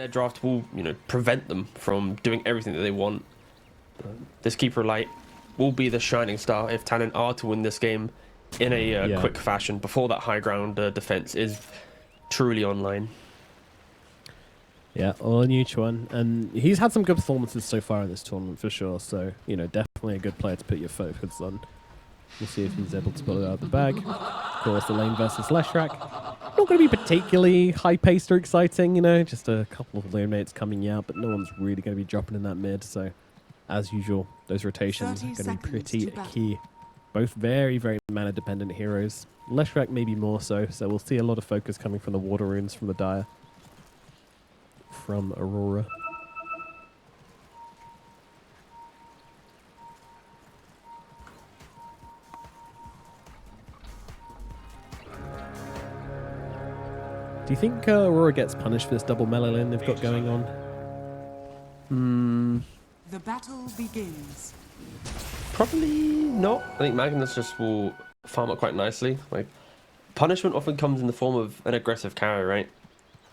their draft will, prevent them from doing everything that they want. This Keeper Light will be the shining star if Talon are to win this game in a quick fashion before that high ground defense is truly online. Yeah, all new one, and he's had some good performances so far in this tournament for sure. So definitely a good player to put your focus on. We'll see if he's able to pull it out of the bag. Of course, the lane versus Leshrac. Not going to be particularly high-paced or exciting, just a couple of lane mates coming out, but no one's really going to be dropping in that mid. So, as usual, those rotations are going to be pretty key. Both very, very mana-dependent heroes. Leshrac maybe more so, so we'll see a lot of focus coming from the water runes from the Dire. From Aurora. Do you think Aurora gets punished for this double melee lane they've got going on? The battle begins. Probably not. I think Magnus just will farm it quite nicely. Like, punishment often comes in the form of an aggressive carry, right?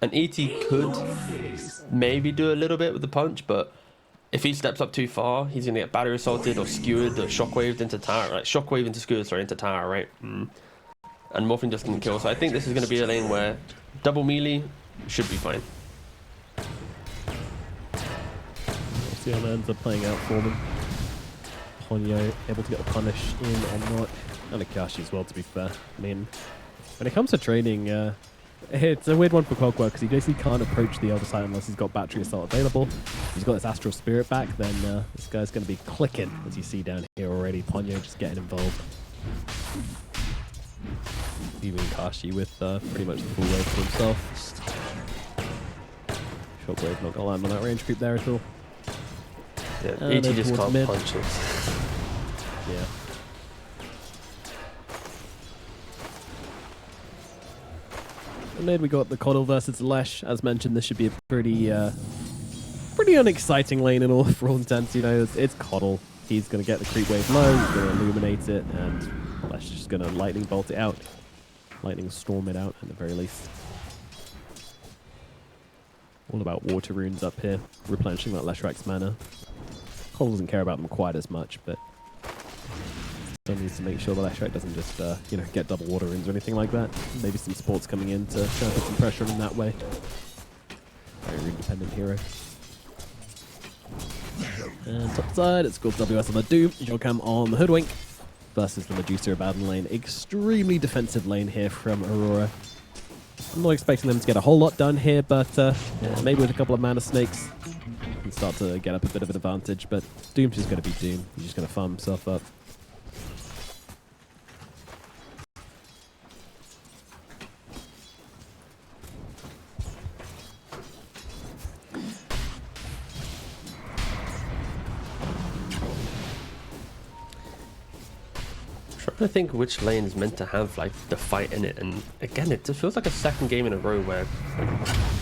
And ET could maybe do a little bit with the punch, but if he steps up too far, he's going to get battery assaulted or skewered or shockwaved into tower, right? Shockwave into skewered, sorry, into tower, right? And Morphing just didn't kill. So I think this is going to be a lane where double melee should be fine. We'll see how that ends up playing out for them. Ponyo able to get the punish in or not. And Akashi as well, to be fair. I mean, when it comes to trading, it's a weird one for Cogwork because he basically can't approach the other side unless he's got battery assault available. If he's got this Astral Spirit back, then this guy's going to be clicking, as you see down here already. Ponyo just getting involved. Leaving Kashi with pretty much the full wave to himself. Shockwave not going to land on that range creep there at all. Yeah, ET just can't punch it. Yeah. And then we got the Coddle versus Lesh. As mentioned, this should be a pretty unexciting lane in all for all intents. It's Coddle. He's going to get the creep wave low, he's going to illuminate it, and Lesh is just going to lightning bolt it out. Lightning storm it out at the very least. All about water runes up here, replenishing that Leshrac's mana. Coddle doesn't care about them quite as much, but still needs to make sure the Leshrac doesn't just get double water runes or anything like that. Maybe some supports coming in to try and put some pressure on him that way. Very rune-dependent hero. And top side, it's called WS on the Doom, Jokam on the Hoodwink versus the Medusa Abaddon lane. Extremely defensive lane here from Aurora. I'm not expecting them to get a whole lot done here, but maybe with a couple of mana snakes, can start to get up a bit of an advantage. But Doom's just going to be Doom. He's just going to farm himself up. I think which lane is meant to have like the fight in it, and again it just feels like a second game in a row where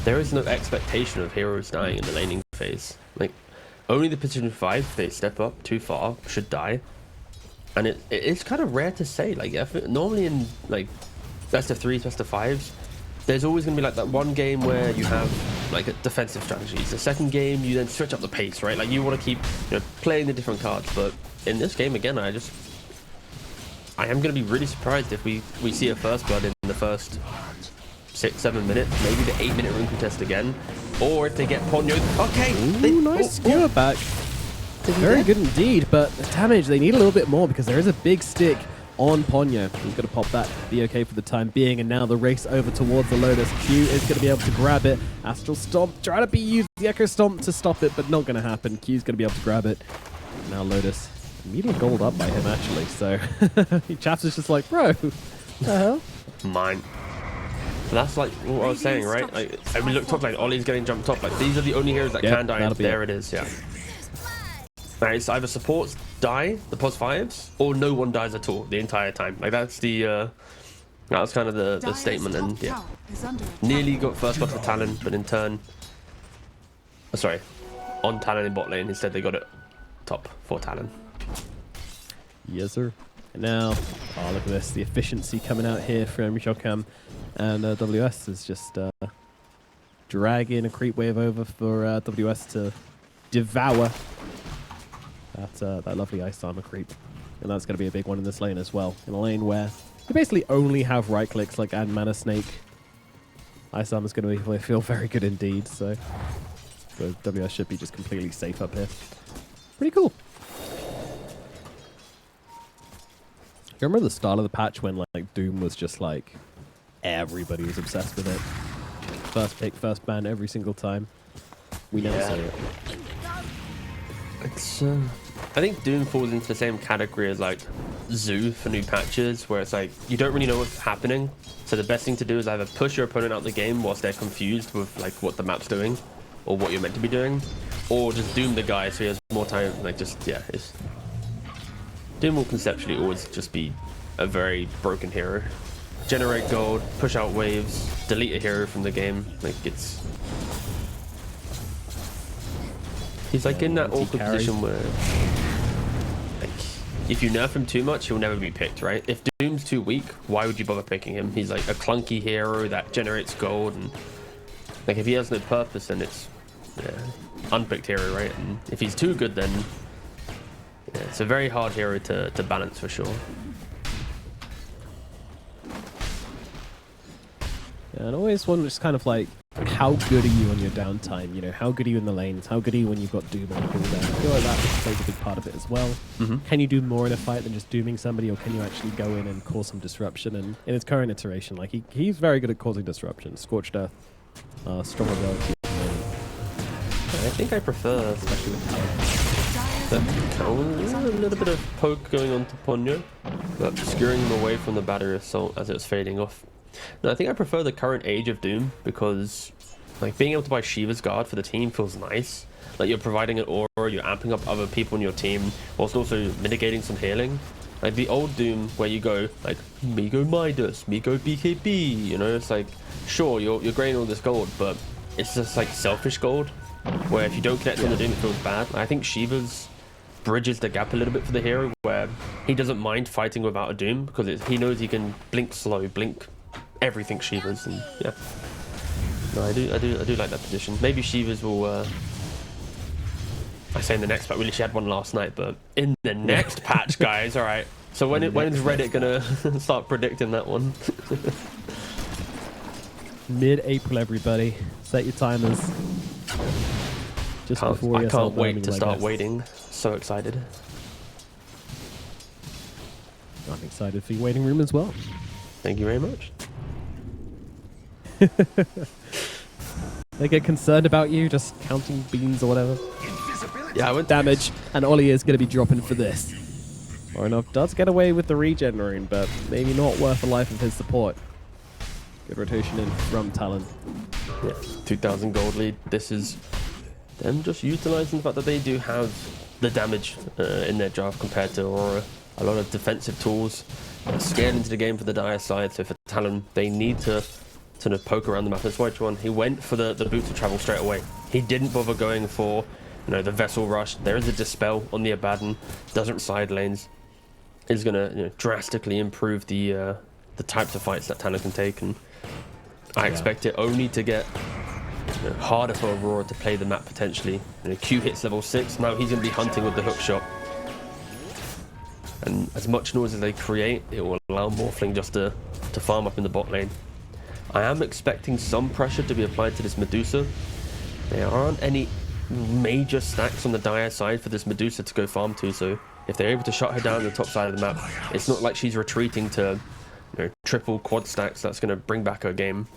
there is no expectation of heroes dying in the laning phase. Like only the position 5, if they step up too far, should die, and it's kind of rare to say. Like normally in like best of 3s, best of 5s, there's always going to be like that one game where you have like a defensive strategies. The second game you then switch up the pace, right? Like you want to keep playing the different cards, but in this game again I am going to be really surprised if we see a first blood in the first 6-7 minutes, maybe the 8-minute rune contest again, or if they get Ponyo. Okay, nice skewer back. Very good indeed, but the damage, they need a little bit more because there is a big stick on Ponyo. He's going to pop that, be okay for the time being, and now the race over towards the Lotus. Q is going to be able to grab it. Astral Stomp, trying to be used the Echo Stomp to stop it, but not going to happen. Q's going to be able to grab it. Now Lotus. Immediately gold up by him, actually, so Chaps is just like, bro, what the hell? Mine. That's like what I was saying, right? Like, I mean, look, top lane, Ollie's getting jumped up. Like, these are the only heroes that can die. There it is, yeah. Right, so either supports die, the pos 5s, or no one dies at all the entire time. Like, that's the, that's kind of the statement, and yeah. Nearly got first blood for Talon, but in turn, sorry, on Talon in bot lane, instead they got it top for Talon. Yes, sir. And now, oh, look at this. The efficiency coming out here from Jokam. And WS is just drag in a creep wave over for WS to devour that lovely Ice Armor creep. And that's going to be a big one in this lane as well. In a lane where you basically only have right clicks like and Mana Snake. Ice Armor is going to feel very good indeed, so WS should be just completely safe up here. Pretty cool. You remember the start of the patch when like Doom was just like everybody was obsessed with it. First pick, first ban every single time. We never saw it. It's I think Doom falls into the same category as like Zoo for new patches, where it's like you don't really know what's happening. So the best thing to do is either push your opponent out the game whilst they're confused with like what the map's doing or what you're meant to be doing, or just Doom the guy so he has more time. Like Doom will conceptually always just be a very broken hero. Generate gold, push out waves, delete a hero from the game. Like he's like in that awkward position where like if you nerf him too much, he'll never be picked, right? If Doom's too weak, why would you bother picking him? He's like a clunky hero that generates gold, and like if he has no purpose, then it's unpicked hero, right? And if he's too good, then it's a very hard hero to balance for sure. And I always wonder just kind of like, how good are you on your downtime? You know, how good are you in the lanes? How good are you when you've got Doom on the cooldown? I feel like that plays a big part of it as well. Can you do more in a fight than just dooming somebody, or can you actually go in and cause some disruption? And in its current iteration, like he's very good at causing disruption. Scorched Earth, strong ability. I think I prefer, especially with Talon, a little bit of poke going on to Ponyo, but skewering him away from the battery assault as it was fading off. No, I think I prefer the current age of Doom because like being able to buy Shiva's Guard for the team feels nice. Like you're providing an aura, you're amping up other people in your team whilst also mitigating some healing. Like the old Doom where you go like me go Midas, me go BKB, you know, it's like sure you're getting all this gold, but it's just like selfish gold where if you don't connect on the Doom it feels bad. I think Shiva's bridges the gap a little bit for the hero where he doesn't mind fighting without a Doom because he knows he can blink slow, blink everything Shiva's, and yeah. No, I do like that position. Maybe Shiva's will I say in the next patch, really she had one last night, but in the next patch, guys, alright. So when is Reddit gonna start predicting that one? Mid-April, everybody. Set your timers. Just before I can't wait to start waiting. So excited. I'm excited for your waiting room as well. Thank you very much. They get concerned about you just counting beans or whatever. Yeah, I went damage, and Ollie is going to be dropping for this. Enough does get away with the regen rune, but maybe not worth the life of his support. Good rotation in from Talon. Yeah, 2,000 gold lead. This is them just utilizing the fact that they do have the damage in their draft compared to Aurora. A lot of defensive tools scared into the game for the dire side. So for Talon, they need to sort of poke around the map. That's why he went for the boots of travel straight away. He didn't bother going for the vessel rush. There is a dispel on the Abaddon. Doesn't side lanes. Is gonna drastically improve the types of fights that Talon can take, and I expect it only to get harder for Aurora to play the map potentially. Q hits level 6. Now he's gonna be hunting with the hook shot. And as much noise as they create, it will allow Morphling just to farm up in the bot lane. I am expecting some pressure to be applied to this Medusa. There aren't any major stacks on the dire side for this Medusa to go farm to, so if they're able to shut her down on the top side of the map, it's not like she's retreating to triple quad stacks. That's going to bring back her game.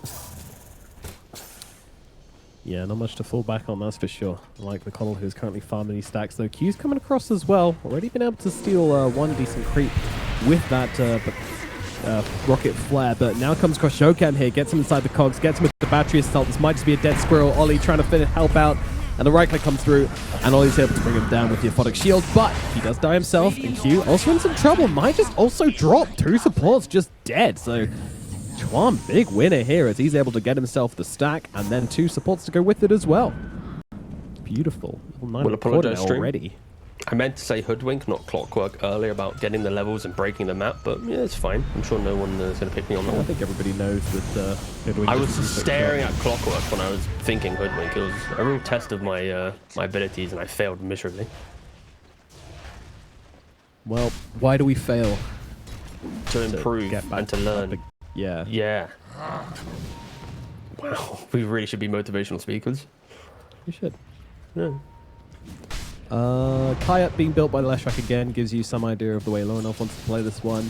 Yeah, not much to fall back on, that's for sure. Like the Coddle, who's currently farming these stacks, though. Q's coming across as well. Already been able to steal one decent creep with that rocket flare, but now comes across Shokan here, gets him inside the cogs, gets him with the battery assault. This might just be a dead squirrel. Ollie trying to help out, and the right click comes through, and Ollie's able to bring him down with the Aphotic Shield, but he does die himself, and Q also in some trouble. Might just also drop. 2 supports just dead, so Chuan, big winner here as he's able to get himself the stack, and then 2 supports to go with it as well. Beautiful. We'll apologize, stream. Already. I meant to say hoodwink, not clockwork earlier about getting the levels and breaking the map, but yeah, it's fine. I'm sure no one is going to pick me on that I one. think everybody knows that hoodwink. I was staring at clockwork when I was thinking hoodwink. It was a real test of my my abilities, and I failed miserably. Well, why do we fail? To improve and to learn. Yeah. Yeah. Wow, we really should be motivational speakers. You should. Yeah. Kayak being built by the Leshrac again gives you some idea of the way Lorinov wants to play this one.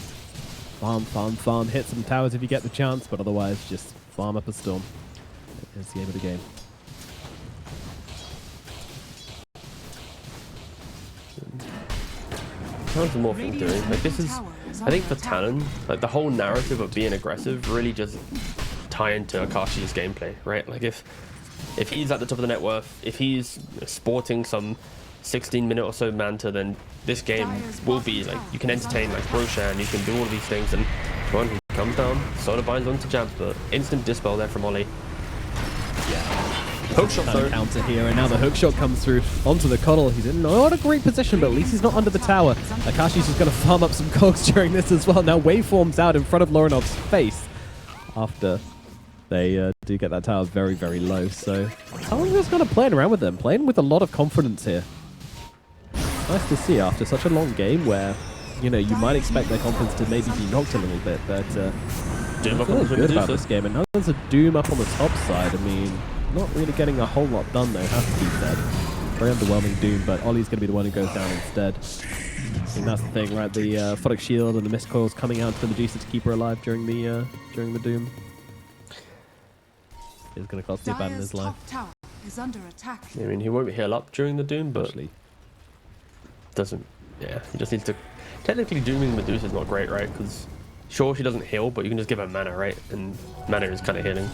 Farm, farm, farm. Hit some towers if you get the chance, but otherwise just farm up a storm. It's the aim of the game. How's the Morphing doing? Like, this is, I think for Talon, like the whole narrative of being aggressive really just tie into Akashi's gameplay, right? Like if he's at the top of the net worth, if he's sporting some 16-minute or so Manta, then this game will be like, you can entertain like Roshan, you can do all of these things, and one he comes down, soda binds onto jab, but instant dispel there from Ollie. Hookshot though. Counter here, and now the hookshot comes through onto the Cuddle. He's in not a great position, but at least he's not under the tower. Akashi's just going to farm up some cogs during this as well. Now waveforms out in front of Lorinov's face after they do get that tower very, very low. So Talon's just kind of playing around with them, playing with a lot of confidence here. Nice to see after such a long game where, you know, you might expect their confidence to maybe be knocked a little bit, but Doom I feel good about this game. And now there's a Doom up on the top side. I mean, not really getting a whole lot done though, has to be said. Very underwhelming Doom, but Ollie's going to be the one who goes down instead. I think that's the thing, right? The Photic Shield and the Mist Coils coming out to the Medusa to keep her alive during the Doom. It's going to cost the Abaddon his life. Tower is under attack. I mean, he won't heal up during the Doom, but Actually, doesn't. Yeah, he just needs to. Technically, dooming Medusa is not great, right? Because sure, she doesn't heal, but you can just give her mana, right? And mana is kind of healing.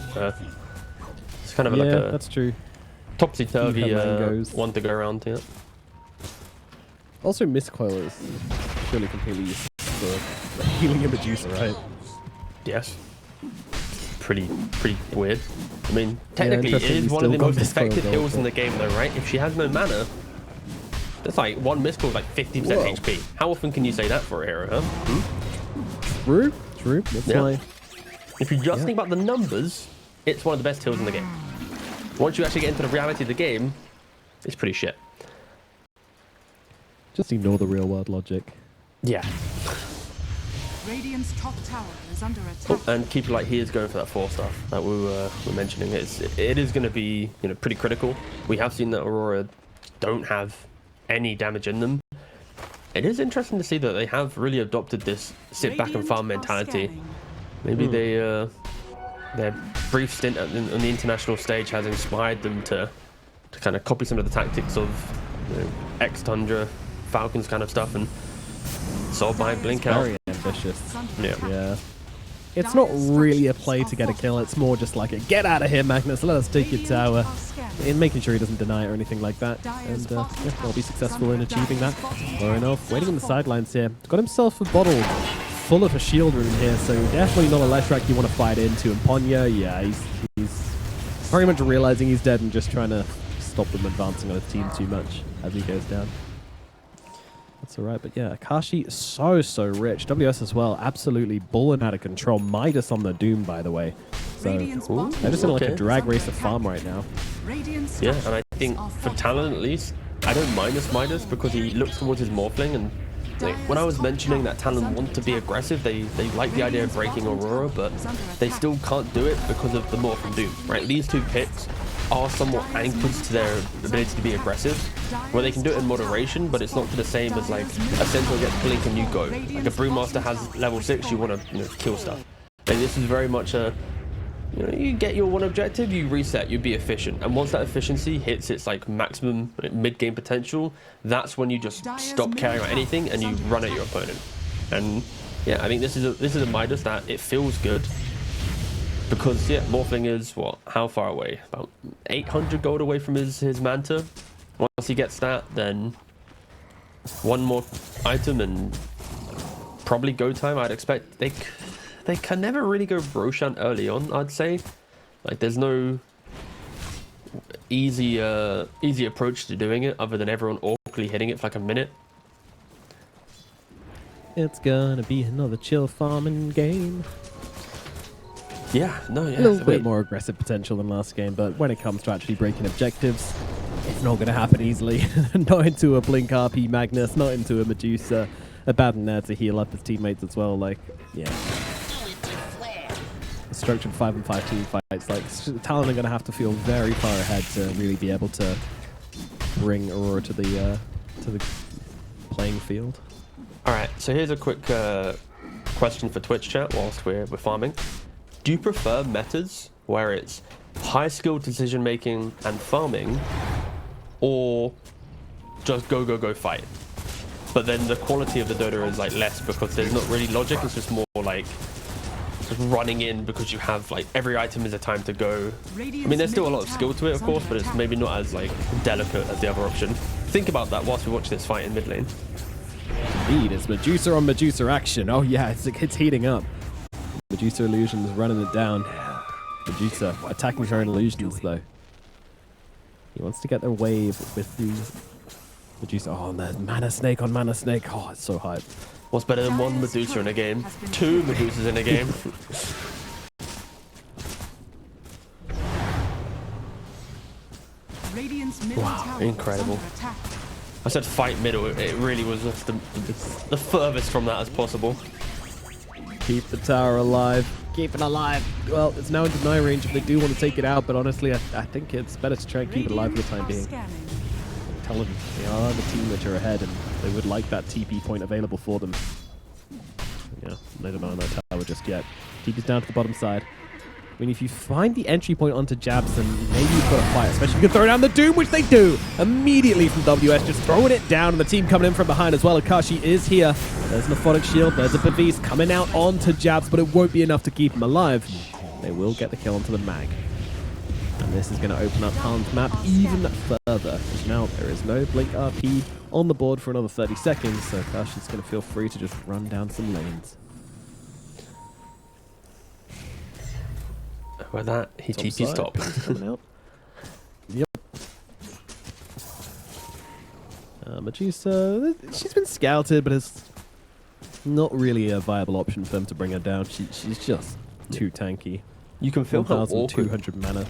It's kind of like a that's true. topsy-turvy one to go around here. Also, Mist Coil is surely completely useless for healing a Medusa, right? Yes. Pretty weird. I mean, technically, it interesting, is he's one of the still got most Mist Coil effective built, heals in but- the game, though, right? If she has no mana, that's like one Mist Coil is like 50% Whoa. HP. How often can you say that for a hero, huh? Hmm? True. That's Yeah. why. If you just think about the numbers, it's one of the best heals in the game. Once you actually get into the reality of the game, it's pretty shit. Just ignore the real world logic. Yeah. Radiant's top tower is under Oh, attack. and keep it like he is going for that 4 stuff that we were mentioning. It is going to be, you know, pretty critical. We have seen that Aurora don't have any damage in them. It is interesting to see that they have really adopted this sit back and farm mentality. Maybe their brief stint on the international stage has inspired them to kind of copy some of the tactics of, you know, X-Tundra, Falcons kind of stuff, and Soul Bind, Blink Out. Very ambitious. Yeah. It's not really a play to get a kill. It's more just like a get out of here, Magnus. Let us take your tower. In making sure he doesn't deny it or anything like that. And yeah, they'll be successful in achieving that. Lorinov waiting on the sidelines here. Got himself a bottle full of a shield room here, so definitely not a Leshrac you want to fight into. And Ponya, yeah, he's very much realizing he's dead and just trying to stop them advancing on his team too much as he goes down. That's alright, but yeah, Akashi so rich. WS as well, absolutely bulling out of control. Midas on the Doom, by the way. So they're just in like a drag race of farm right now. Yeah, and I think for Talon at least, I don't mind this Midas because he looks towards his Morphling, and like, when I was mentioning that Talon want to be aggressive, they like the idea of breaking Aurora, but they still can't do it because of the Morph and Doom, right? These two picks are somewhat anchors to their ability to be aggressive, where they can do it in moderation, but it's not the same as like a Centaur gets blink and you go. Like a Brewmaster has level 6, you want to kill stuff. Like, this is very much a, you get your one objective, you reset, you be efficient, and once that efficiency hits its like maximum mid-game potential, that's when you just stop caring about anything and you run at your opponent. And yeah, I think this is a Midas that it feels good. Because, yeah, Morphling is, what, how far away? About 800 gold away from his Manta. Once he gets that, then one more item and probably go time. I'd expect they can never really go Roshan early on, I'd say. Like, there's no easy approach to doing it other than everyone locally hitting it for like a minute. It's gonna be another chill farming game. Yeah, no, yeah. A little bit more aggressive potential than last game, but when it comes to actually breaking objectives, it's not gonna happen easily. Not into a Blink RP Magnus, not into a Medusa. A bad in there to heal up his teammates as well. Like, yeah. Structured 5-on-5 team fights. Like, Talon are gonna have to feel very far ahead to really be able to bring Aurora to the playing field. All right, so here's a quick question for Twitch chat whilst we're farming. Do you prefer metas where it's high skill decision making and farming, or just go fight? But then the quality of the Dota is like less because there's not really logic. It's just more like just running in because you have like every item is a time to go. I mean, there's still a lot of skill to it, of course, but it's maybe not as like delicate as the other option. Think about that whilst we watch this fight in mid lane. Indeed, it's Medusa on Medusa action. Oh yeah, it's heating up. Medusa illusions running it down. Medusa attacking her own illusions though. He wants to get the wave with the Medusa. Oh, and there's Mana Snake on Mana Snake. Oh, it's so hype. What's better than one Medusa in a game? Two Medusas in a game. Wow, incredible. I said fight middle. It really was just the furthest from that as possible. Keep the tower alive. Keep it alive. Well, it's now in deny range if they do want to take it out, but honestly, I think it's better to try and keep it alive for the time being. Tell them they are the team which are ahead, and they would like that TP point available for them. Yeah, they don't know no tower just yet. TP's down to the bottom side. I mean, if you find the entry point onto Jabs, then maybe you've got a fight, especially if you can throw down the Doom, which they do immediately from WS, just throwing it down, and the team coming in from behind as well. Akashi is here. There's an Aphotic Shield, there's a Bavis coming out onto Jabs, but it won't be enough to keep him alive. They will get the kill onto the mag. And this is going to open up Talon's map even further. Now, there is no Blink RP on the board for another 30 seconds, so Akashi's going to feel free to just run down some lanes. With that, he TP stop. Coming out. Yep. Medusa, she's been scouted, but it's not really a viable option for them to bring her down. She's just too tanky. You can feel how awkward 200 mana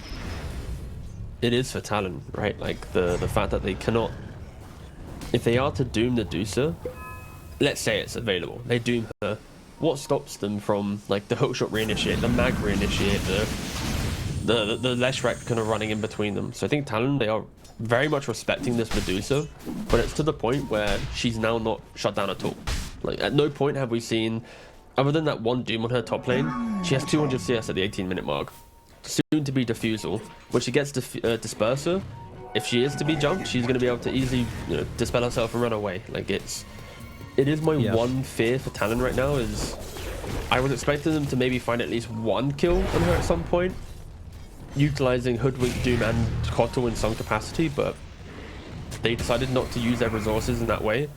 it is for Talon, right? Like the fact that they cannot, if they are to doom the Medusa, let's say it's available, they doom her. What stops them from like the hookshot reinitiate, the mag reinitiate, the Leshrac kind of running in between them? So I think Talon, they are very much respecting this Medusa, but it's to the point where she's now not shut down at all. Like at no point have we seen, other than that one doom on her top lane, she has 200 CS at the 18-minute mark. Soon to be Diffusal. When she gets Disperser, if she is to be jumped, she's going to be able to easily, you know, dispel herself and run away. Like it is my one fear for Talon right now is I was expecting them to maybe find at least one kill on her at some point, utilizing Hoodwink, Doom and Kotal in some capacity, but they decided not to use their resources in that way.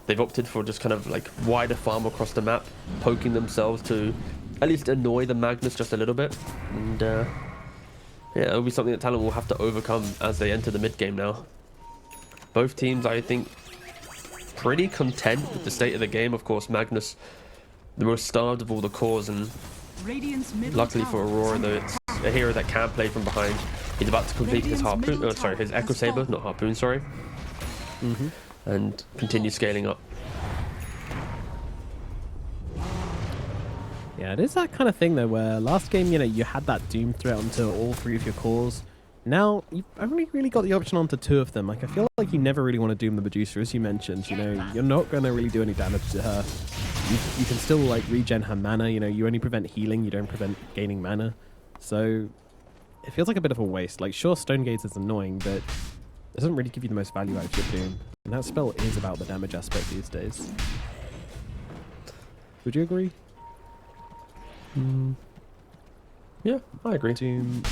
They've opted for just kind of like wider farm across the map, poking themselves to at least annoy the Magnus just a little bit. And yeah, it'll be something that Talon will have to overcome as they enter the mid game now. Both teams, I think, pretty content with the state of the game. Of course, Magnus, the most starved of all the cores, and luckily for Aurora, though, it's a hero that can play from behind. He's about to complete his harpoon, his Echo Saber, not harpoon, sorry, and continue scaling up. Yeah, it is that kind of thing though, where last game, you know, you had that Doom threat onto all three of your cores. Now, you've only really got the option onto two of them. Like, I feel like you never really want to Doom the Medusa, as you mentioned. You know, you're not going to really do any damage to her. You can still, like, regen her mana. You know, you only prevent healing. You don't prevent gaining mana. So, it feels like a bit of a waste. Like, sure, Stone Gaze is annoying, but it doesn't really give you the most value out of your Doom. And that spell is about the damage aspect these days. Would you agree? Yeah, I agree. Doom.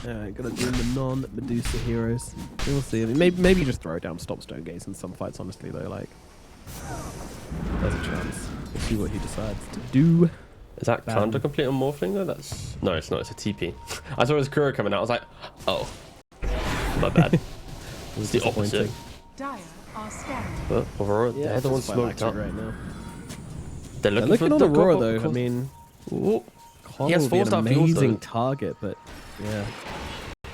Gonna Doom the non-Medusa heroes. We'll see. I mean, maybe just throw down Stop Stone Gaze in some fights, honestly, though. Like, there's a chance. We'll see what he decides to do. Is that counter complete on Morphling, though? That's... No, it's not. It's a TP. I saw his Kuro coming out. I was like, oh. My bad. It's the opposite. Dire are are scanning. But Aurora, Yeah, they're the ones quite smoked up. right now. They're They're looking looking for on the Aurora, go- though. go- I mean, Ooh. Connell He has would be an 4-star fuels, amazing though. target, but yeah.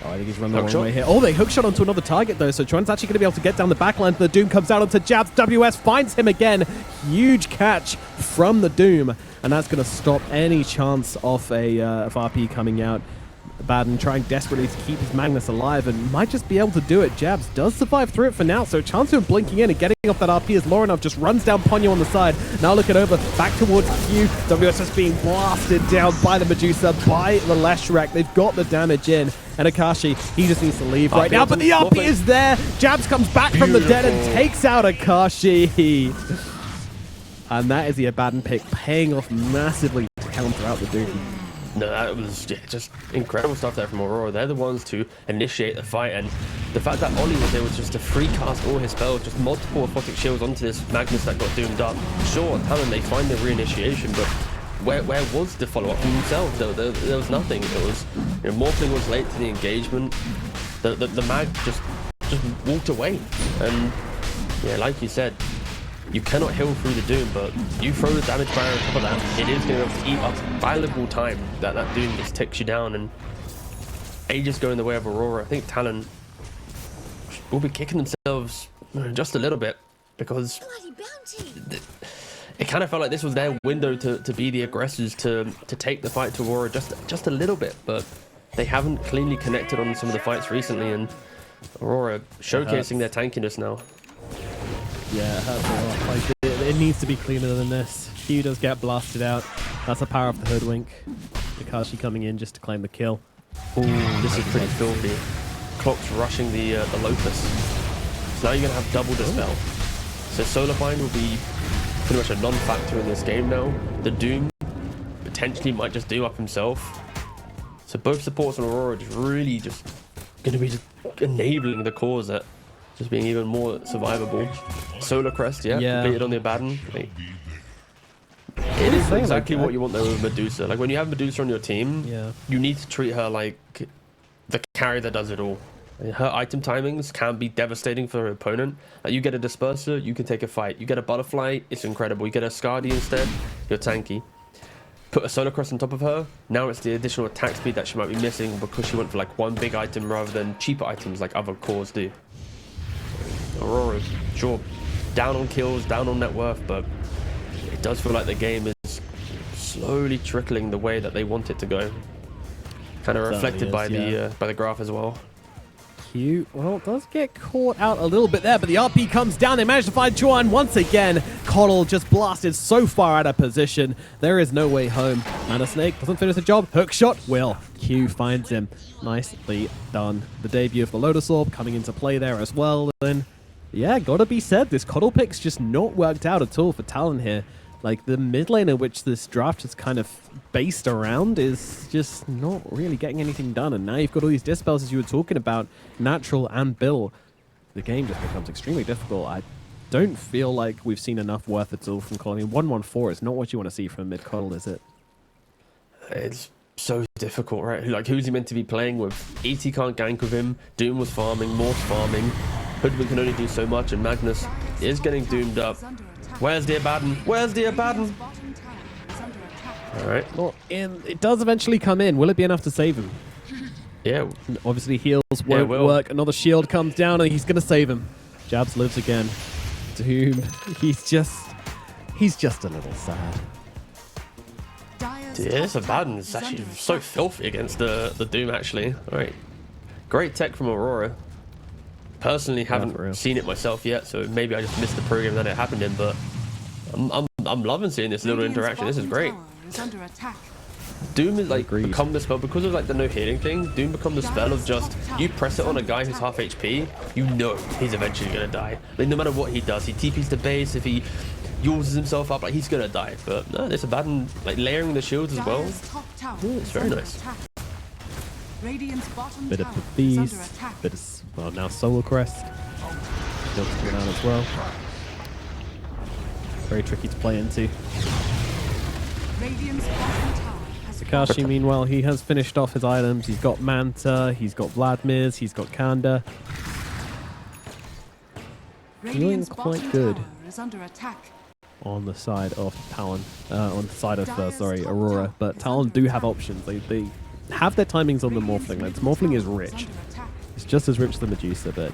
Oh, I think he's run the Hook wrong shot? way here. Oh, they hook shot onto another target, though, so Tron's actually going to be able to get down the backline. The Doom comes out onto Jabs. WS finds him again. Huge catch from the Doom, and that's going to stop any chance of of RP coming out. Baden trying desperately to keep his Magnus alive and might just be able to do it. Jabs does survive through it for now, so a chance of him blinking in and getting off that RP as Lorinov just runs down Ponyo on the side. Now looking over, back towards Q. WSS being blasted down by the Medusa, by the Leshrac. They've got the damage in. And Akashi, he just needs to leave right now, but the RP is there. Jabs comes back from the dead and takes out Akashi. And that is the Abaddon pick, paying off massively to counter out the Doom. No, that was just incredible stuff there from Aurora. They're the ones to initiate the fight, and the fact that Ollie was able just to free cast all his spells, just multiple aphotic shields onto this Magnus that got doomed up. Sure, Talon, they find the reinitiation, but where was the follow-up from themselves? There was nothing. It was, you know, Morphling was late to the engagement. The Mag just walked away, and yeah, like you said, you cannot heal through the Doom, but you throw the damage barrier on top of that, it is going to eat up valuable time that Doom just ticks you down, and ages go in the way of Aurora. I think Talon will be kicking themselves just a little bit, because it kind of felt like this was their window to be the aggressors, to take the fight to Aurora just a little bit, but they haven't cleanly connected on some of the fights recently, and Aurora showcasing their tankiness now. Yeah, it hurts a lot. Like, it needs to be cleaner than this. Q does get blasted out. That's the power of the Hoodwink. Akashi coming in just to claim the kill. Ooh, this is pretty filthy. Clock's rushing the Lotus. So now you're going to have double Dispel. So Solar Bind will be pretty much a non-factor in this game now. The Doom potentially might just do up himself. So both supports on Aurora just really just going to be just enabling the cause that just being even more survivable. Solar Crest, yeah. Completed on the Abaddon. Like, it is exactly what you want though with Medusa. Like when you have Medusa on your team, you need to treat her like the carry that does it all. Her item timings can be devastating for her opponent. Like you get a Disperser, you can take a fight. You get a Butterfly, it's incredible. You get a Scardy instead, you're tanky. Put a Solar Crest on top of her, now it's the additional attack speed that she might be missing because she went for like one big item rather than cheaper items like other cores do. Aurora, sure, down on kills, down on net worth, but it does feel like the game is slowly trickling the way that they want it to go. Kind of reflected by the graph as well. Q, well, does get caught out a little bit there, but the RP comes down. They manage to find Chuan once again. Coddle just blasted so far out of position. There is no way home. Mana Snake doesn't finish the job. Hook shot will. Q finds him. Nicely done. The debut of the Lotus Orb coming into play there as well. Then, yeah, gotta be said, this Coddle pick's just not worked out at all for Talon here. Like, the mid lane in which this draft is kind of based around is just not really getting anything done. And now you've got all these dispels, as you were talking about, Natural and Bill. The game just becomes extremely difficult. I don't feel like we've seen enough worth at all from Coddle. I mean, 1-1-4 is not what you want to see from mid Coddle, is it? It's so difficult, right? Like, who's he meant to be playing with? ET can't gank with him. Doom was farming, Morph's farming. Hoodwink can only do so much, and Magnus is getting doomed up. Where's the Abaddon? Where's the Abaddon? Alright. Well, it does eventually come in. Will it be enough to save him? Yeah. Obviously, heals won't work. Another shield comes down, and he's going to save him. Jabs lives again. Doom, he's just a little sad. Yeah, this Abaddon is actually so filthy against the Doom, actually. Alright. Great tech from Aurora. Personally, haven't seen it myself yet, so maybe I just missed the program that it happened in, but I'm loving seeing this little interaction. This is great. Doom is like become the spell because of like the no healing thing. Doom become the spell of just you press it on a guy who's half HP, you know he's eventually gonna die. Like no matter what he does, he TPs the base, if he uses himself up, like he's gonna die. But no, this Abaddon like layering the shields as well. Ooh, it's very nice. Bit of the beast, bit of, well, now Solar Crest. Jumps coming out as well. Very tricky to play into. Akashi, meanwhile, he has finished off his items. He's got Manta, he's got Vladmir's, he's got Kanda. feeling quite good tower is under attack. on the side of Talon, on the side of, Aurora. But Talon do have options. They have their timings on the Morphling. Like, Morphling is rich. It's just as rich as the Medusa, but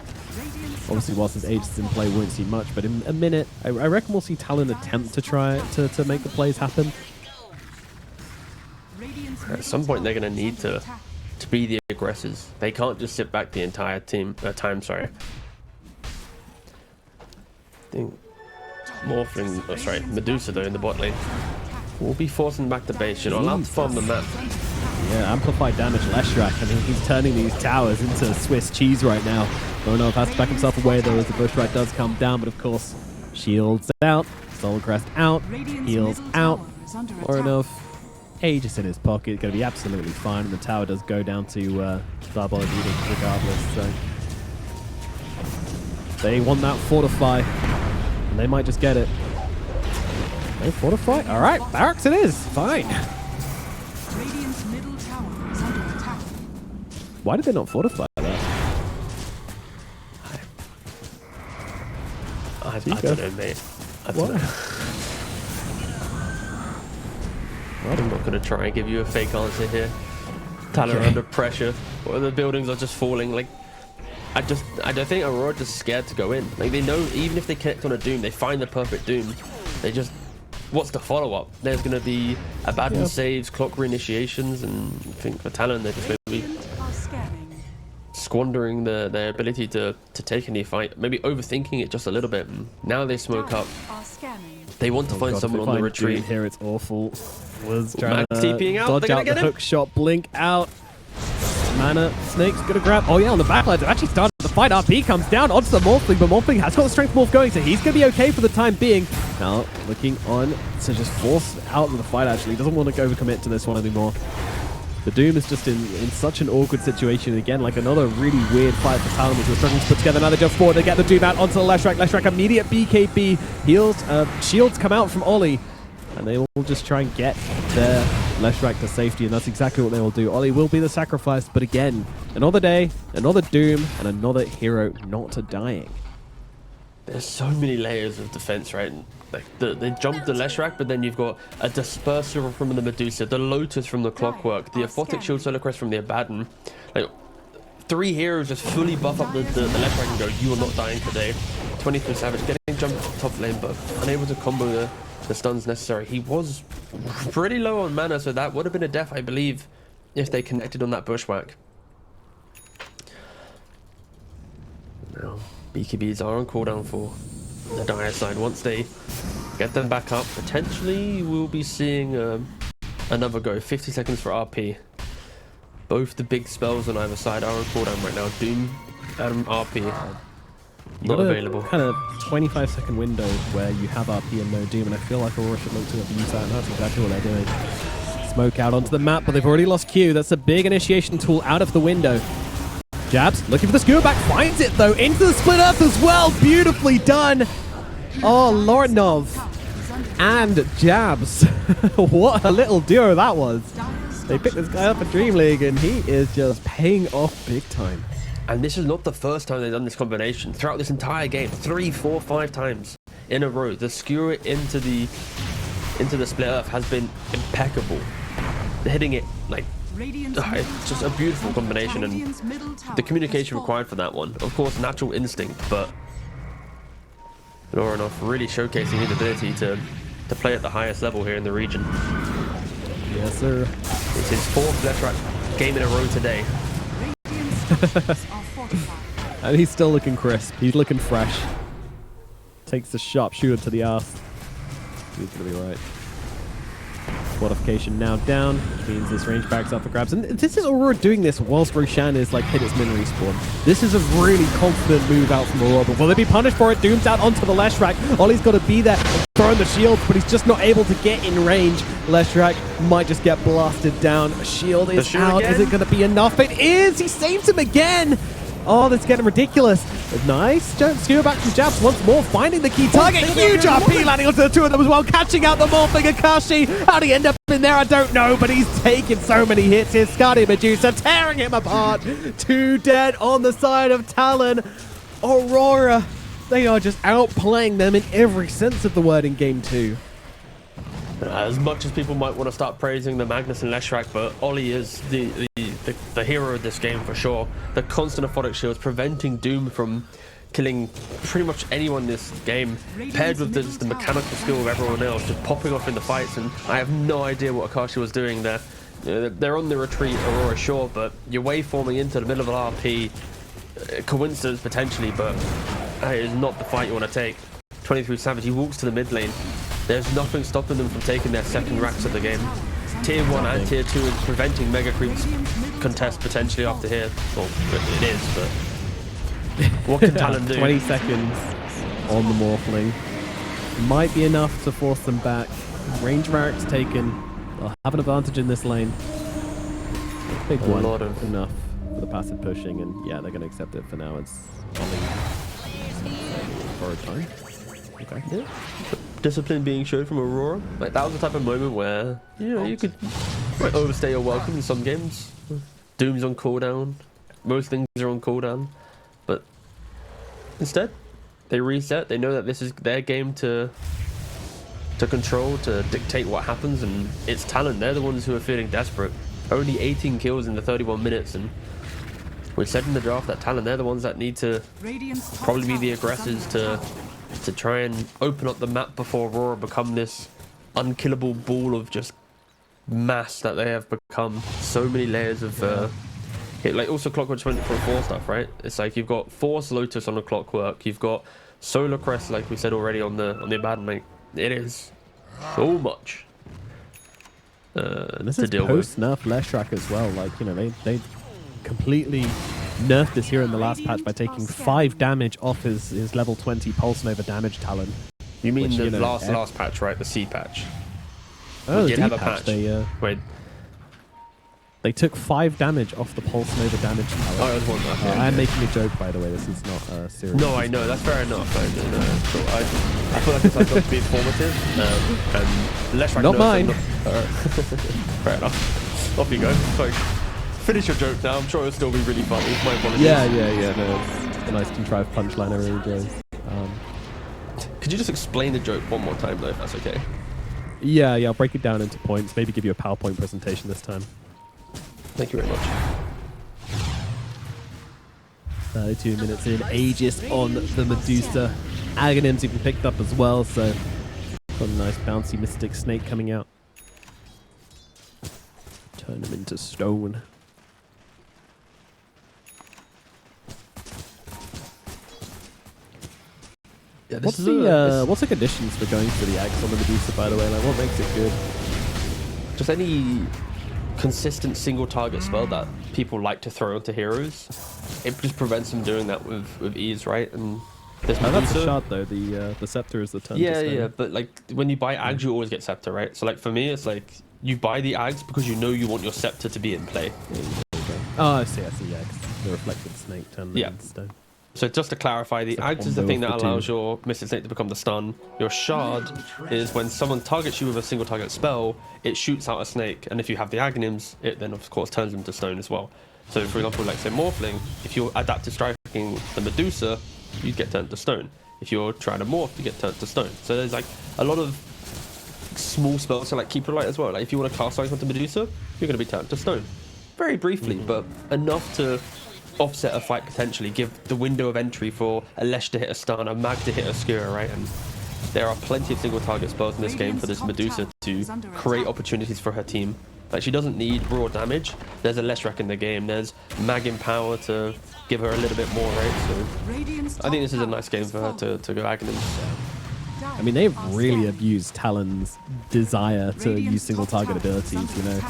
obviously whilst his Aegis in play, we won't see much. But in a minute, I reckon we'll see Talon attempt to try to make the plays happen. At some point, they're going to need to be the aggressors. They can't just sit back the entire time. Sorry. I think Morphling, Medusa though in the bot lane will be forcing back the base. You're not allowed to farm the map. Yeah, amplified damage Leshrac. I mean, he's turning these towers into Swiss cheese right now. Lorenov has to back himself away though as the bushwhack does come down, but of course, shields out, Soul Crest out, heals out. Lorenov, Aegis in his pocket, going to be absolutely fine, and the tower does go down to Diabolic Edict regardless, so they want that fortify, and they might just get it. They fortify? Alright, barracks it is, fine. Radiant's middle tower is under attack. Why did they not fortify that? I don't know, mate. I don't know. I'm not going to try and give you a fake answer here. Talon are under pressure, or the buildings are just falling. Like, I don't think Aurora just scared to go in. Like, they know even if they connect on a Doom, they find the perfect Doom. They just, what's the follow-up? There's going to be abandoned saves, clock reinitiations, and I think for Talon they're just maybe squandering their ability to take any fight. Maybe overthinking it just a little bit. Now they smoke up. They want to find someone on the retreat. Here it's awful. Was trying Max TPing out. dodge out the hook shot, blink out. Mana, Snake's gonna grab. Oh yeah, on the backline, they've actually started the fight. RP comes down onto the Morphling, but Morphling has got the strength morph going, so he's gonna be okay for the time being. Now looking on to just force out of the fight. Actually, doesn't want to overcommit to this one anymore. The Doom is just in such an awkward situation again, like another really weird fight for Talon, which we're struggling to put together. Now they jump forward, they get the Doom out onto the Leshrac. Leshrac immediate BKB heals. Shields come out from Ollie, and they will just try and get their Leshrac to safety, and that's exactly what they will do. Ollie will be the sacrifice, but again, another day, another Doom, and another hero not dying. There's so many layers of defense, right? Like they jumped the Leshrac, but then you've got a Disperser from the Medusa, the Lotus from the Clockwork, the Aphotic Shield Solar Crest from the Abaddon. Like, 3 heroes just fully buff up the Leshrac and go, you are not dying today. 23 Savage getting jumped top lane, but unable to combo the stuns necessary. He was pretty low on mana, so that would have been a death, I believe, if they connected on that bushwhack. Now, BKBs are on cooldown for the Dire side. Once they get them back up, potentially we'll be seeing another go. 50 seconds for RP. Both the big spells on either side are on cooldown right now. Doom and RP not available. Kind of 25-second window where you have RP and no Doom, and I feel like Aurora should look to abuse that, and that's exactly what they're doing. Smoke out onto the map, but they've already lost Q. That's a big initiation tool out of the window. Jabs looking for the skewer back, finds it though, into the split earth as well. Beautifully done. Oh, Lorenov and Jabs. What a little duo that was. They picked this guy up at DreamLeague, and he is just paying off big time. And this is not the first time they've done this combination. Throughout this entire game, 3, 4, 5 times in a row, the skewer into the split earth has been impeccable. They're hitting it like, it's just a beautiful combination, and the communication required for that one. Of course, natural instinct, but Lorenov really showcasing his ability to play at the highest level here in the region. Yes, sir. It's his 4th Leshrac game in a row today. And he's still looking crisp. He's looking fresh. Takes the sharpshooter to the arse. He's going to be right. Fortification now down, which means this range barracks up for grabs. And this is Aurora doing this whilst Roshan is like hit its min respawn. This is a really confident move out from Aurora. But will they be punished for it? Doom's out onto the Leshrac. Ollie's got to be there, throwing the shield, but he's just not able to get in range. Leshrac might just get blasted down. Shield is out. Is it going to be enough? It is! He saves him again! Oh, that's getting ridiculous. Nice jump skewer back from Jabs once more, finding the key target. Huge RP landing onto the 2 of them as well, catching out the Morphling Akashi. How'd he end up in there? I don't know, but he's taken so many hits. Here's Skadi Medusa tearing him apart. 2 dead on the side of Talon. Aurora They are just outplaying them in every sense of the word in Game 2. As much as people might want to start praising the Magnus and Leshrac, but Ollie is the hero of this game for sure. The constant aphotic shields preventing Doom from killing pretty much anyone in this game, paired with the mechanical skill of everyone else, just popping off in the fights. And I have no idea what Akashi was doing there. They're on the retreat, Aurora, sure, but you're waveforming into the middle of an RP. Coincidence potentially, but that is not the fight you want to take. 23 Savage, he walks to the mid lane. There's nothing stopping them from taking their second racks of the game. Tier 1 and Tier 2 is preventing Mega Creep's contest potentially after here. Well, it is, but what can Talon do? 20 seconds on the Morphling. Might be enough to force them back. Range Mark's taken. They'll have an advantage in this lane. Big one. Enough for the passive pushing, and yeah, they're going to accept it for now. It's for a time. Okay. Yeah. Discipline being shown from Aurora. Like, that was the type of moment where, you know, you could overstay your welcome in some games. Doom's on cooldown. Most things are on cooldown. But instead, they reset. They know that this is their game to control, to dictate what happens, and it's Talon. They're the ones who are feeling desperate. Only 18 kills in the 31 minutes, and we said in the draft that Talon, they're the ones that need to probably be the aggressors to try and open up the map before Aurora become this unkillable ball of just mass that they have become. So many layers of like also Clockwork 24 stuff, right? It's like you've got Force Lotus on the Clockwork, you've got Solar Crest, like we said already on the Abaddon. It is so much and this to is deal post with. nerf Leshrac as well. Like, you know, they completely nerfed this here in the last patch by taking 5 damage off his level 20 Pulse Nova damage Talon. You mean which, the you know, last patch, right? The C patch. Oh, We the did have D a patch. patch. Wait. They took 5 damage off the Pulse Nova damage Talon. Oh, it was one that. Yeah, I'm yeah. making a joke, by the way. This is not serious. No, I know, that's fair enough. I feel like it's like to be informative. And Leshrac Not knows mine. Fair enough. Off you go. Sorry. Finish your joke now. I'm sure it'll still be really funny. My apologies. Yeah. No, it's a nice contrived punchline. I really enjoy. Could you just explain the joke one more time, though, if that's okay? Yeah, I'll break it down into points. Maybe give you a PowerPoint presentation this time. Thank you very much. 32 minutes in. Aegis on the Medusa. Aghanim's even picked up as well, so got a nice bouncy Mystic Snake coming out. Turn him into stone. Yeah, What's the conditions for going for the Axe on the Medusa, by the way? Like, what makes it good? Just any consistent single target spell that people like to throw into heroes. It just prevents them doing that with ease, right? And there's That's a shot though. The Scepter is the turn. Yeah, but like when you buy Ags, you always get Scepter, right? So like for me, it's like you buy the Ags because you know you want your Scepter to be in play. Oh, I see. Yeah, 'cause the reflected snake turned into stone. So just to clarify, the It's a Ags is the combo thing of that the allows two. your Mystic Snake to become the stun. Your Shard is when someone targets you with a single target spell, it shoots out a snake, and if you have the Aghanims, it then of course turns them to stone as well. So for example, like say Morphling, if you're adaptive striking the Medusa, you get turned to stone. If you're trying to morph, you get turned to stone. So there's like a lot of small spells to like keep it light as well. Like if you want to cast something onto Medusa, you're going to be turned to stone. Very briefly, but enough to offset a fight potentially, give the window of entry for a Lesh to hit a stun, a Mag to hit a Skewer, right? And there are plenty of single target spells in this game for this Medusa to create opportunities for her team. Like she doesn't need raw damage. There's a Leshrac in the game. There's Mag in power to give her a little bit more, right? So I think this is a nice game for her to go Aghanim. I mean, they've really abused Talon's desire to use single target abilities, you know.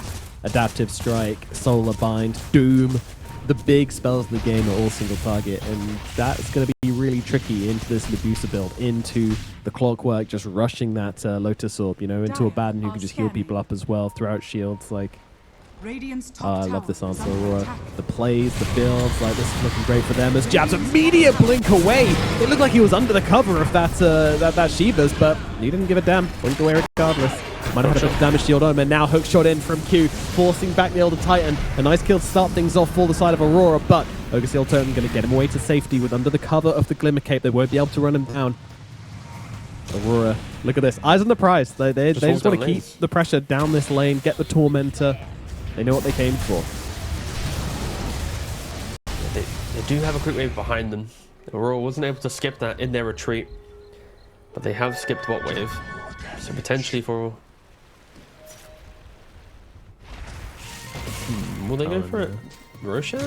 Adaptive Strike, Solar Bind, Doom. The big spells in the game are all single target, and that's going to be really tricky into this Medusa build, into the Clockwork, just rushing that Lotus Orb, you know, into Abaddon who can just heal people up as well, throw out shields, like... I love this answer, Aurora. The plays, the builds, like this is looking great for them as Jab's immediate blink away. It looked like he was under the cover of that Shiva's, but he didn't give a damn. Blinked away regardless. Might have had a bit of damage shield on him, and now hook shot in from Q, forcing back the Elder Titan. A nice kill to start things off for the side of Aurora, but Ogre Totem going to get him away to safety with under the cover of the Glimmer Cape. They won't be able to run him down. Aurora, look at this. Eyes on the prize. They just want to keep the pressure down this lane, get the Tormentor. They know what they came for. They do have a quick wave behind them. Aurora wasn't able to skip that in their retreat, but they have skipped what wave? So potentially for... will they go for it? Roshan?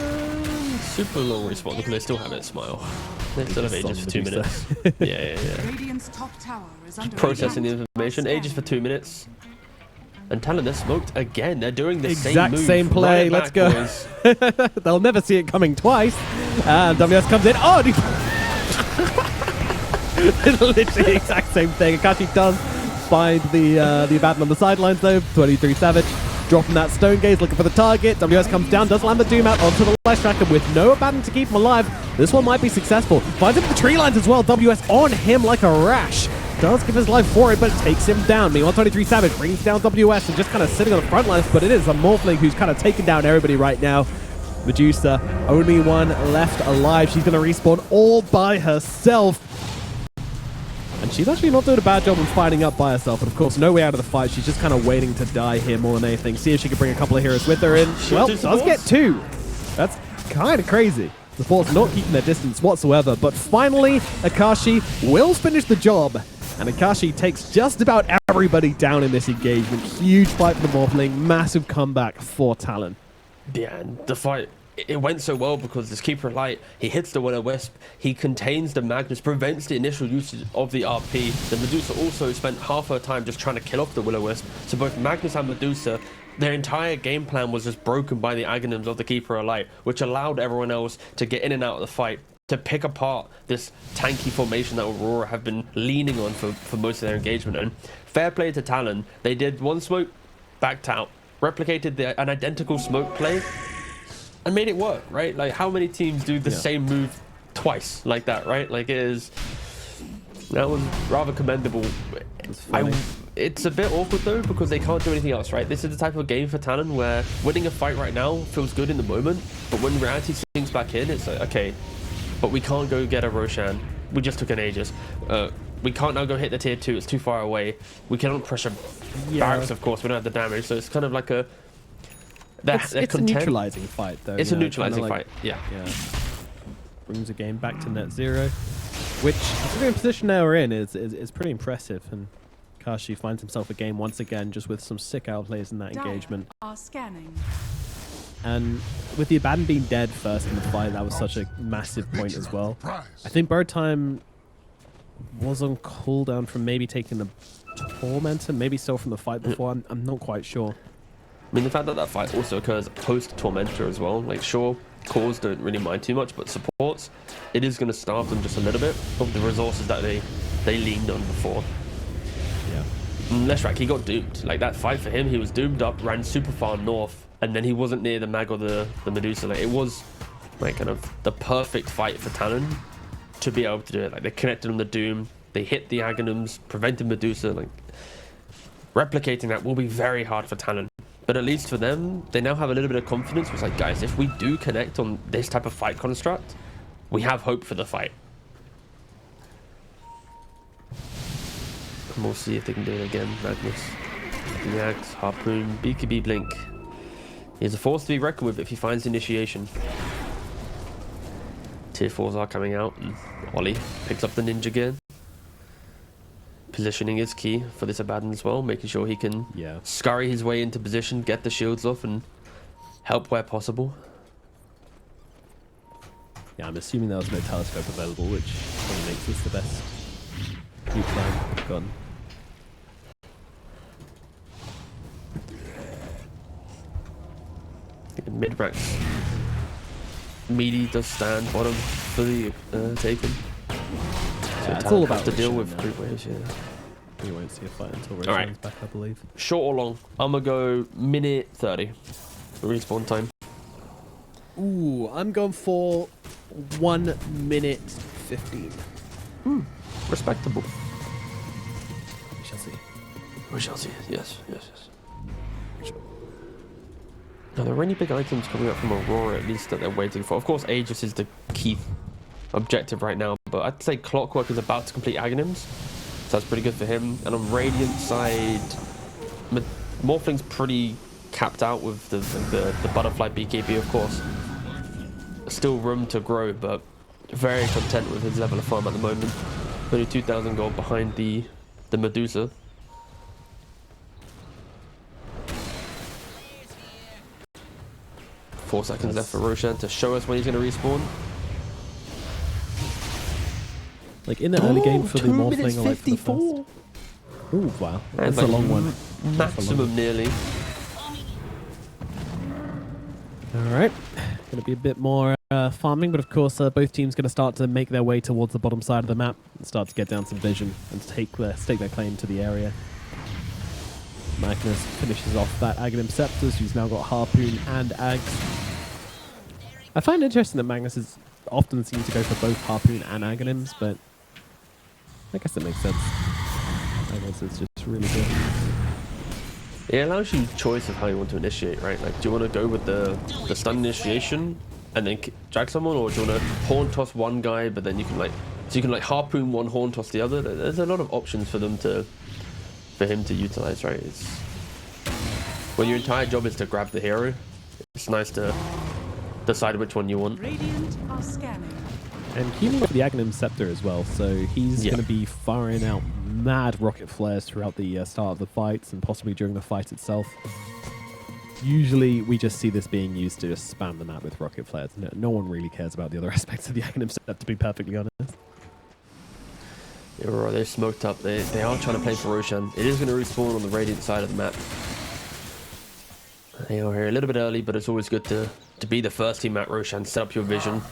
Super long respawn. Look, they still have it. Smile. They still have Aegis for 2 minutes. Yeah. Radiant's top tower is under Processing the information. Aegis for 2 minutes. And Talon, they're smoked again. They're doing the same move. Same play. Let's go. They'll never see it coming twice. And WS comes in. Oh, it's literally the exact same thing. Akashi does find the Abaddon on the sidelines though. 23 Savage. Dropping that Stone Gaze, looking for the target. WS comes down, does land the Doom out onto the left track, and with no Abaddon to keep him alive, this one might be successful. Finds him with the tree lines as well. WS on him like a rash. Does give his life for it, but takes him down. Meanwhile, 23 Savage brings down WS and just kind of sitting on the front lines, but it is a Morphling who's kind of taking down everybody right now. Medusa, only one left alive. She's going to respawn all by herself. And she's actually not doing a bad job of fighting up by herself. And of course, no way out of the fight. She's just kind of waiting to die here more than anything. See if she can bring a couple of heroes with her in. Well, does get 2. That's kind of crazy. The Force not keeping their distance whatsoever. But finally, Akashi will finish the job. And Akashi takes just about everybody down in this engagement. Huge fight for the Morphling. Massive comeback for Talon. Yeah, and the fight, it went so well because this Keeper of Light, he hits the Will-O-Wisp, he contains the Magnus, prevents the initial usage of the RP. The Medusa also spent half her time just trying to kill off the Will-O-Wisp. So both Magnus and Medusa, their entire game plan was just broken by the Aghanims of the Keeper of Light, which allowed everyone else to get in and out of the fight, to pick apart this tanky formation that Aurora have been leaning on for most of their engagement. And fair play to Talon, they did one smoke, backed out, replicated an identical smoke play, and made it work, right? Like, how many teams do the same move twice like that, right? Like, that was rather commendable. It's a bit awkward though because they can't do anything else, right? This is the type of game for Talon where winning a fight right now feels good in the moment, but when reality sinks back in, it's like, okay, but we can't go get a Roshan. We just took an Aegis. We can't now go hit the tier 2. It's too far away. We cannot pressure barracks, of course. We don't have the damage, so it's kind of like a... It's a neutralizing fight, though. It's a neutralizing fight, yeah. Brings the game back to net 0, which, considering the position now we're in, is pretty impressive. And Kashi finds himself a game once again, just with some sick outplays in that engagement. Are scanning. And with the Abaddon being dead first in the fight, that was such a massive point as well. I think Bird Time was on cooldown from maybe taking the Tormentor, maybe still from the fight before. I'm not quite sure. I mean, the fact that that fight also occurs post Tormentor as well. Like, sure, cores don't really mind too much, but supports, it is going to starve them just a little bit of the resources that they leaned on before. Yeah. Leshrac, he got doomed. Like, that fight for him, he was doomed up, ran super far north, and then he wasn't near the Mag or the Medusa. Like, it was like kind of the perfect fight for Talon to be able to do it. Like, they connected on the Doom, they hit the Aghanims, prevented Medusa. Like, replicating that will be very hard for Talon. But at least for them, they now have a little bit of confidence. It's like, guys, if we do connect on this type of fight construct, we have hope for the fight. And we'll see if they can do it again. Magnus, the Axe, Harpoon, BKB Blink. He's a force to be reckoned with if he finds initiation. Tier 4s are coming out, and Ollie picks up the Ninja Gear. Positioning is key for this Abaddon as well, making sure he can scurry his way into position, get the shields off, and help where possible. Yeah, I'm assuming there was no telescope available, which probably makes this the best neutral gun. Mid-Rex. Meaty does stand bottom for the taken. So it's all about to deal with now. group waves, We won't see a fight until Roshan's back, I believe. Short or long? I'm gonna go minute 30. Respawn time. Ooh, I'm going for 1 minute 15. Respectable. We shall see. We shall see. Yes. Now, there are any big items coming up from Aurora, at least, that they're waiting for. Of course, Aegis is the key objective right now, but I'd say Clockwork is about to complete Aghanims, so that's pretty good for him. And on Radiant side, Morphling's pretty capped out with the Butterfly BKB, of course. Still room to grow, but very content with his level of farm at the moment. Only 2,000 gold behind the Medusa. Four seconds left for Roshan to show us when he's going to respawn. Like in the early game for the 2 Morphling, minutes or like for the 54. first. Ooh, wow. That's like a long one. Maximum nearly. Alright. Going to be a bit more farming, but of course both teams going to start to make their way towards the bottom side of the map and start to get down some vision and stake their claim to the area. Magnus finishes off that Aghanim Scepters, who's now got Harpoon and Ags. I find it interesting that Magnus is often seems to go for both Harpoon and Aghanims, but I guess that makes sense. Magnus is just really good. It allows you choice of how you want to initiate, right? Like, do you want to go with the stun initiation and then drag someone, or do you want to horn toss one guy, but then you can like Harpoon one, horn toss the other? There's a lot of options for him to utilize, right? It's when your entire job is to grab the hero, it's nice to decide which one you want. Radiant are scanning. And keeping with the Aghanim Scepter as well, so he's going to be firing out mad rocket flares throughout the start of the fights and possibly during the fight itself. Usually we just see this being used to just spam the map with rocket flares. No one really cares about the other aspects of the Aghanim Scepter, to be perfectly honest. Aurora, they're smoked up. They are trying to play for Roshan. It is going to respawn on the Radiant side of the map. They are here a little bit early, but it's always good to be the first team at Roshan. Set up your vision.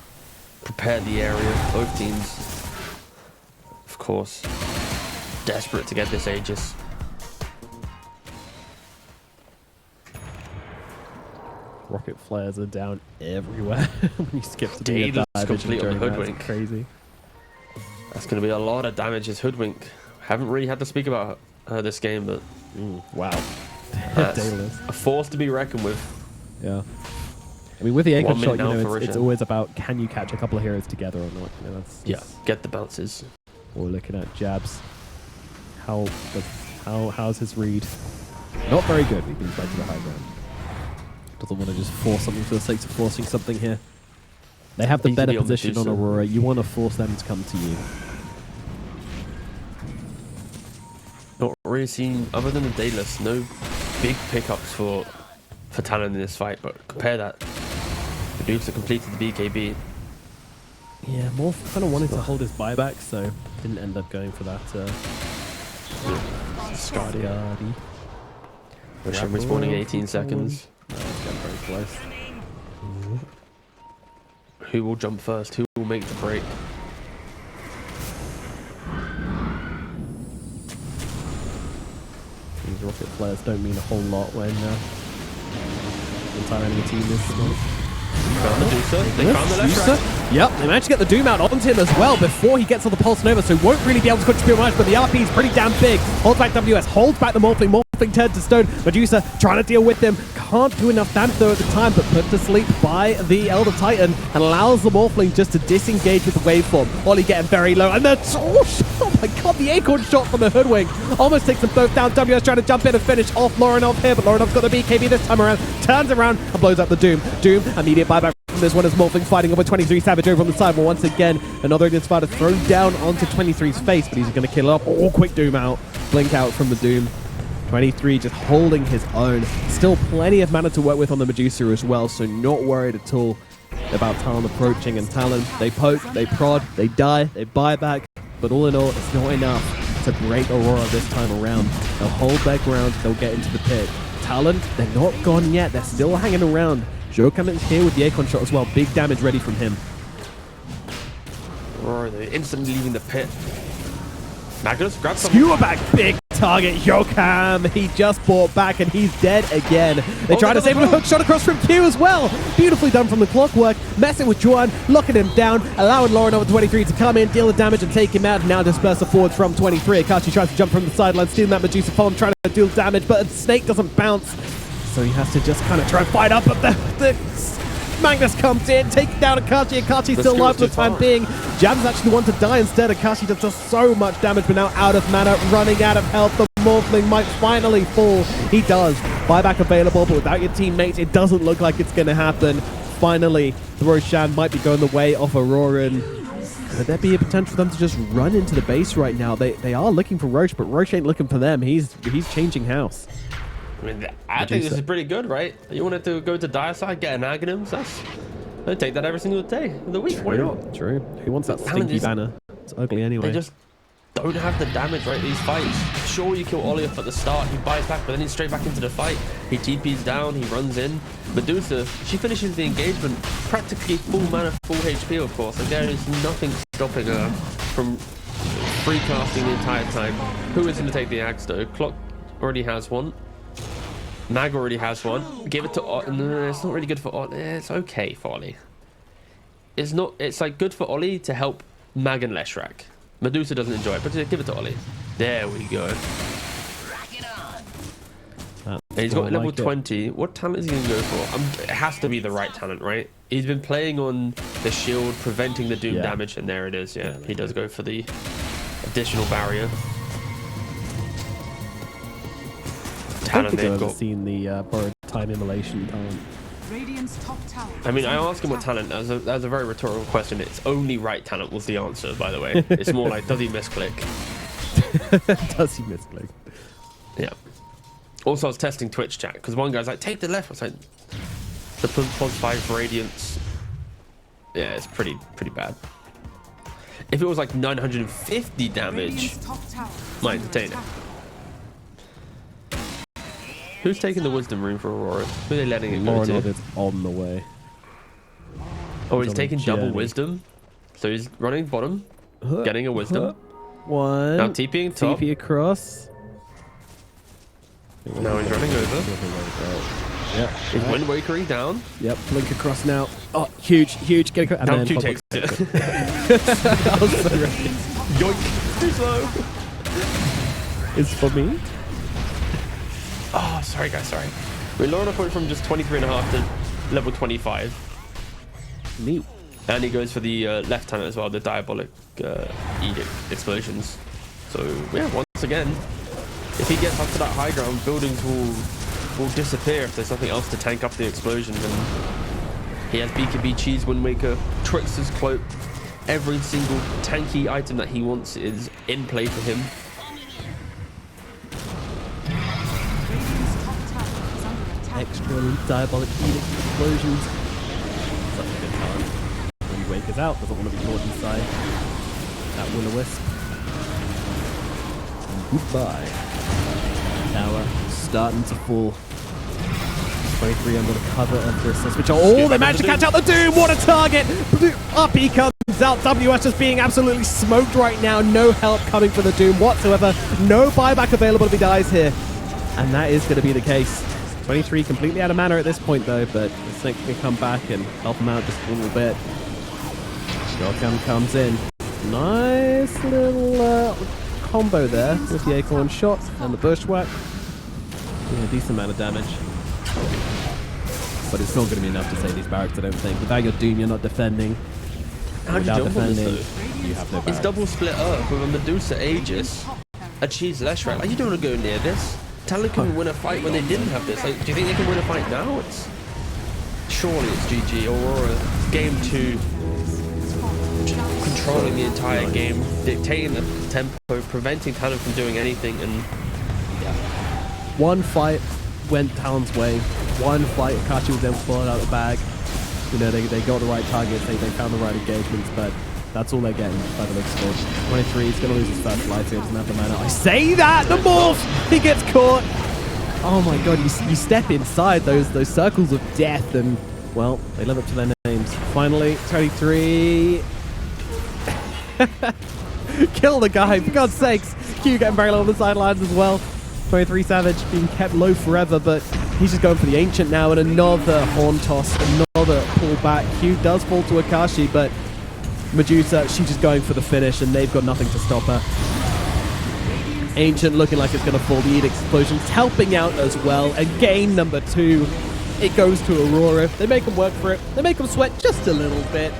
Prepare the area. Both teams, of course, desperate to get this Aegis. Rocket flares are down everywhere when you skip to the Daedalus dive complete on the Hoodwink. That's crazy. That's going to be a lot of damage as Hoodwink. Haven't really had to speak about her this game, but wow. Daedalus. A force to be reckoned with. Yeah. I mean, with the Acorn shot, it's always about can you catch a couple of heroes together or not. That's get the bounces. We're looking at jabs. How's his read? Not very good. He brings back to the high ground. Doesn't want to just force something for the sake of forcing something here. They have the better position on Aurora. You want to force them to come to you. Not really seen, other than the Daedalus, no big pickups for Talon in this fight, but compare that. Medusa completed the BKB. Yeah, Morph kind of wanted to hold his buyback, so didn't end up going for that. Scardiardi. Roshan respawning 18 seconds. Getting very close. Who will jump first? Who will make the break? These rocket flares don't mean a whole lot when the entire enemy team is small. Found Medusa. They found the left track. Yep, they managed to get the Doom out onto him as well before he gets on the Pulse Nova, so won't really be able to contribute much, but the RP is pretty damn big. Holds back WS, holds back the Morphling. Morphling turned to stone. Medusa trying to deal with him. Can't do enough damage though at the time, but put to sleep by the Elder Titan and allows the Morphling just to disengage with the waveform. Ollie getting very low, and the oh my god, the Acorn shot from the Hoodwink almost takes them both down. WS trying to jump in and finish off Lorinov here, but Lorinov's got the BKB this time around. Turns around and blows up the Doom. Doom, immediate buyback. This one is Morphling fighting over 23 Savage over on the side, but once again, another Indian Spider thrown down onto 23's face, but he's going to kill it up. Oh, quick Doom out. Blink out from the Doom. 23 just holding his own. Still plenty of mana to work with on the Medusa as well, so not worried at all about Talon approaching. And Talon, they poke, they prod, they die, they buy back, but all in all, it's not enough to break Aurora this time around. They'll hold their ground, they'll get into the pit. Talon, they're not gone yet, they're still hanging around. Jokan is here with the Acorn shot as well. Big damage ready from him. Aurora, they're instantly leaving the pit. Magnus, grab someone. Skewer back big target. Yokam, he just bought back and he's dead again. They try to save him, a hook shot across from Q as well. Beautifully done from the Clockwork, messing with Juan, locking him down, allowing Lauren over 23 to come in, deal the damage and take him out. Now disperse the forwards from 23. Akachi tries to jump from the sideline, stealing that Medusa Palm, trying to deal damage, but Snake doesn't bounce. So he has to just kind of try and fight up, but the Magnus comes in, taking down Akachi. Akachi's still alive for the time being. Jam's actually the one to die instead. Akachi does so much damage, but now out of mana, running out of health. The Morphling might finally fall. He does. Buyback available, but without your teammates, it doesn't look like it's going to happen. Finally, the Roshan might be going the way of Aurora. Could there be a potential for them to just run into the base right now? They are looking for Roche, but Roche ain't looking for them. He's changing house. I mean, I think this is pretty good, right? You wanted to go to Dire side, get an Aghanims. I take that every single day of the week. Why not? True. Who wants that stinky banner? It's ugly anyway. They just don't have the damage, right? These fights. Sure, you kill Ollie off at the start. He buys back, but then he's straight back into the fight. He TPs down. He runs in. Medusa, she finishes the engagement practically full mana, full HP, of course. Like, there is nothing stopping her from free casting the entire time. Who is going to take the Axe, though? Clock already has one. Mag already has one. Give it to no, it's not really good for Ollie. It's okay for Ollie. It's not. It's like good for Ollie to help Mag and Leshrac. Medusa doesn't enjoy it, but give it to Ollie. There we go. And he's got level 20. What talent is he going to go for? It has to be the right talent, right? He's been playing on the shield, preventing the Doom damage, and there it is. Yeah, he does go for the additional barrier. I don't think I've ever seen the borrowed time immolation talent. Top tower. I mean, I asked him what talent. That was a very rhetorical question. It's only right talent was the answer, by the way. It's more like, does he misclick? Does he misclick? Yeah. Also, I was testing Twitch chat because one guy's like, take the left. I was like, the +5 radiance. Yeah, it's pretty bad. If it was like 950 damage, might entertain it. Who's taking the wisdom room for Aurora? Who are they letting it go to? It's on the way. Oh, he's taking double wisdom. So he's running bottom, getting a wisdom. One. Now TPing top. TP across. Now he's running over. Yep. He's Wind Wakering down. Yep. Blink across now. Oh, huge. Get across. Now Q takes it. I was so ready. Yoink. Too slow. It's for me. Oh, sorry guys, sorry. We're lowering up from just 23.5 to level 25. Neat. And he goes for the left talent as well, the Diabolic Edict Explosions. So, yeah, once again, if he gets up to that high ground, buildings will disappear if there's nothing else to tank up the explosions. And he has BKB, Cheese, Wind Waker, Trickster's Cloak. Every single tanky item that he wants is in play for him. Extra Diabolic Edict Explosions. Such a good talent. Wind Waker's out, doesn't want to be caught inside that Will-O-Wisp. And goodbye. Tower starting to fall. 23 under the cover of this switch. Oh, they managed to catch out the Doom! What a target! Up he comes out. WS just being absolutely smoked right now. No help coming for the Doom whatsoever. No buyback available if he dies here. And that is going to be the case. 23 completely out of mana at this point though, but the Snake can come back and help him out just a little bit. Shotgun comes in. Nice little combo there with the Acorn shot and the Bushwhack. Doing a decent amount of damage. But it's not going to be enough to save these barracks, I don't think. Without your Doom, you're not defending. How do you jump on this though? You have no barracks. It's double split up with a Medusa Aegis, a Cheese Leshrac. Like, you don't want to go near this. Talon can win a fight when they didn't have this. Like, do you think they can win a fight now? Surely it's GG. Aurora, game 2, controlling the entire game, dictating the tempo, preventing Talon from doing anything, and yeah. One fight went Talon's way. One fight, Akachi was then falling out of the bag. You know, they got the right targets, they found the right engagements, but that's all they're getting by the looks of it. 23, he's going to lose his first life, he doesn't have the mana. I say that! The morph! He gets caught! Oh my god, you step inside those circles of death and, well, they live up to their names. Finally, 23... Kill the guy, for God's sakes! Q getting very low on the sidelines as well. 23 Savage being kept low forever, but he's just going for the Ancient now, and another Horn Toss, another pullback. Q does fall to Akashi, but Medusa, she's just going for the finish, and they've got nothing to stop her. Ancient looking like it's going to fall. The Edict Explosion's helping out as well. Again, number 2. It goes to Aurora. They make him work for it. They make him sweat just a little bit.